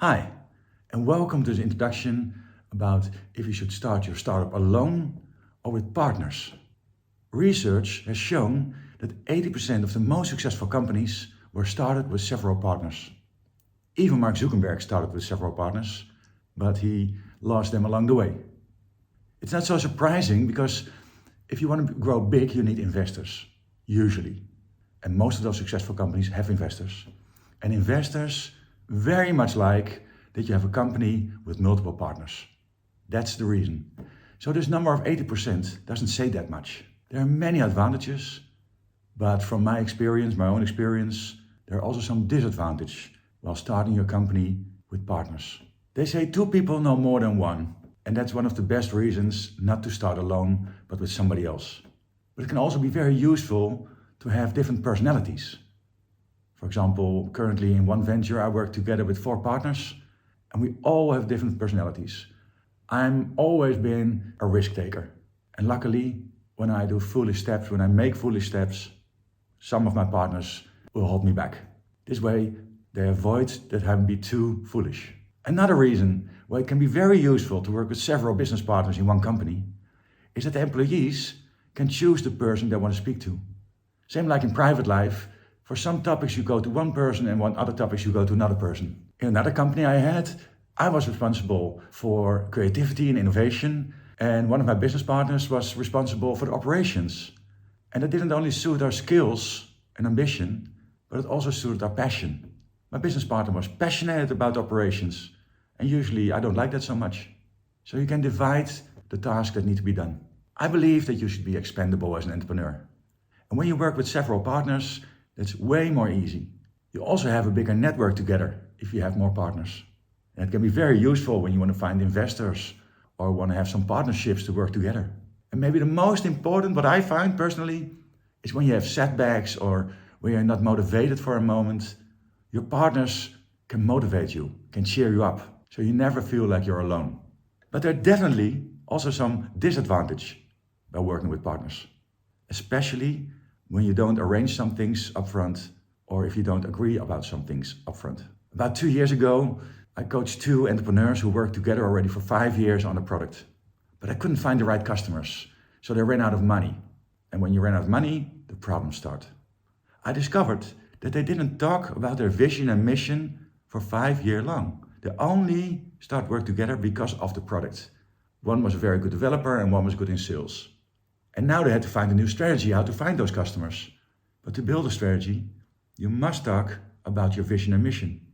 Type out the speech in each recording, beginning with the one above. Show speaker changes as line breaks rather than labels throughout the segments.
Hi, and welcome to this introduction about if you should start your startup alone or with partners. Research has shown that 80% of the most successful companies were started with several partners. Even Mark Zuckerberg started with several partners, but he lost them along the way. It's not so surprising because if you want to grow big, you need investors, usually. And most of those successful companies have investors. And investors very much like that you have a company with multiple partners. That's the reason. So this number of 80% doesn't say that much. There are many advantages, but from my experience, my own experience, there are also some disadvantages while starting your company with partners. They say two people know more than one, and that's one of the best reasons not to start alone, but with somebody else. But it can also be very useful to have different personalities. For example, currently in one venture, I work together with 4 partners, and we all have different personalities. I'm always been a risk taker. And luckily, when I do foolish steps, when I make foolish steps, some of my partners will hold me back. This way, they avoid that I be too foolish. Another reason why it can be very useful to work with several business partners in one company is that the employees can choose the person they want to speak to. Same like in private life. For some topics you go to one person and on other topics you go to another person. In another company I had, I was responsible for creativity and innovation, and one of my business partners was responsible for the operations. And that didn't only suit our skills and ambition, but it also suited our passion. My business partner was passionate about operations, and usually I don't like that so much. So you can divide the tasks that need to be done. I believe that you should be expendable as an entrepreneur. And when you work with several partners, it's way more easy. You also have a bigger network together if you have more partners. And it can be very useful when you want to find investors or want to have some partnerships to work together. And maybe the most important, what I find personally, is when you have setbacks or when you're not motivated for a moment, your partners can motivate you, can cheer you up, so you never feel like you're alone. But there are definitely also some disadvantages by working with partners, especially when you don't arrange some things upfront or if you don't agree about some things upfront. About 2 years ago, I coached 2 entrepreneurs who worked together already for 5 years on a product. But I couldn't find the right customers, so they ran out of money. And when you run out of money, the problems start. I discovered that they didn't talk about their vision and mission for 5 years long. They only start work together because of the product. One was a very good developer and one was good in sales. And now they had to find a new strategy how to find those customers. But to build a strategy, you must talk about your vision and mission.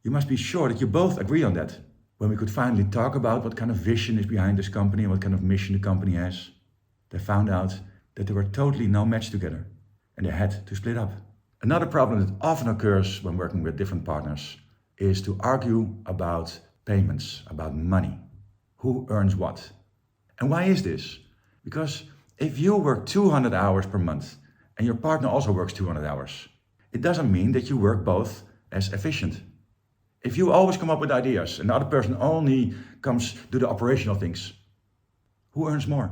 You must be sure that you both agree on that. When we could finally talk about what kind of vision is behind this company and what kind of mission the company has, they found out that they were totally no match together and they had to split up. Another problem that often occurs when working with different partners is to argue about payments, about money. Who earns what? And why is this? Because if you work 200 hours per month and your partner also works 200 hours, it doesn't mean that you work both as efficient. If you always come up with ideas and the other person only comes to the operational things, who earns more?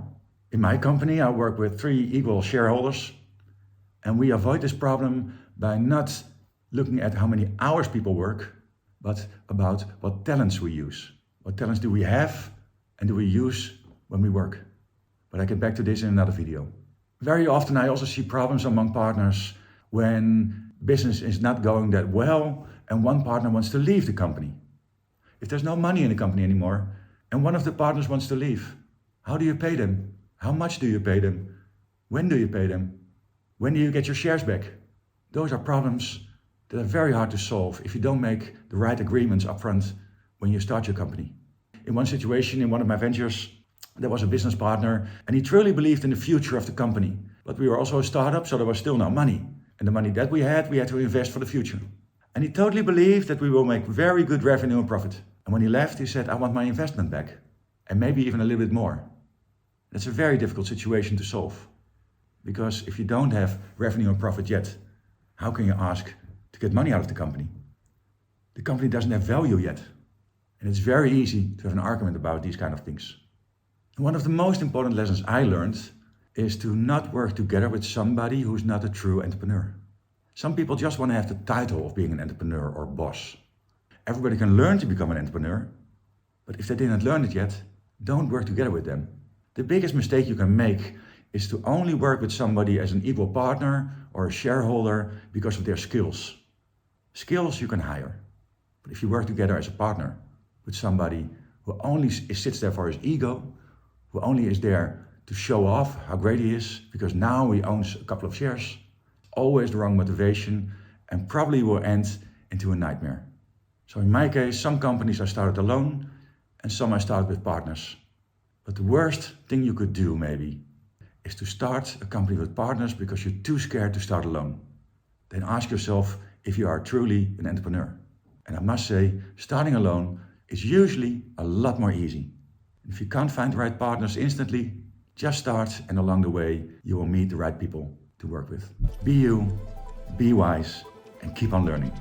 In my company, I work with 3 equal shareholders, and we avoid this problem by not looking at how many hours people work, but about what talents we use. What talents do we have and do we use when we work? But I get back to this in another video. Very often I also see problems among partners when business is not going that well and one partner wants to leave the company. If there's no money in the company anymore and one of the partners wants to leave, how do you pay them? How much do you pay them? When do you pay them? When do you get your shares back? Those are problems that are very hard to solve if you don't make the right agreements upfront when you start your company. In one situation, in one of my ventures, there was a business partner and he truly believed in the future of the company. But we were also a startup, so there was still no money. And the money that we had to invest for the future. And he totally believed that we will make very good revenue and profit. And when he left, he said, I want my investment back. And maybe even a little bit more. That's a very difficult situation to solve. Because if you don't have revenue and profit yet, how can you ask to get money out of the company? The company doesn't have value yet. And it's very easy to have an argument about these kind of things. One of the most important lessons I learned is to not work together with somebody who's not a true entrepreneur. Some people just want to have the title of being an entrepreneur or boss. Everybody can learn to become an entrepreneur, but if they didn't learn it yet, don't work together with them. The biggest mistake you can make is to only work with somebody as an equal partner or a shareholder because of their skills. Skills you can hire. But if you work together as a partner with somebody who only sits there for his ego, who only is there to show off how great he is because now he owns a couple of shares, always the wrong motivation and probably will end into a nightmare. So in my case, some companies I started alone and some I started with partners. But the worst thing you could do maybe is to start a company with partners because you're too scared to start alone. Then ask yourself if you are truly an entrepreneur. And I must say, starting alone is usually a lot more easy. If you can't find the right partners instantly, just start and along the way you will meet the right people to work with. Be you, be wise, and keep on learning.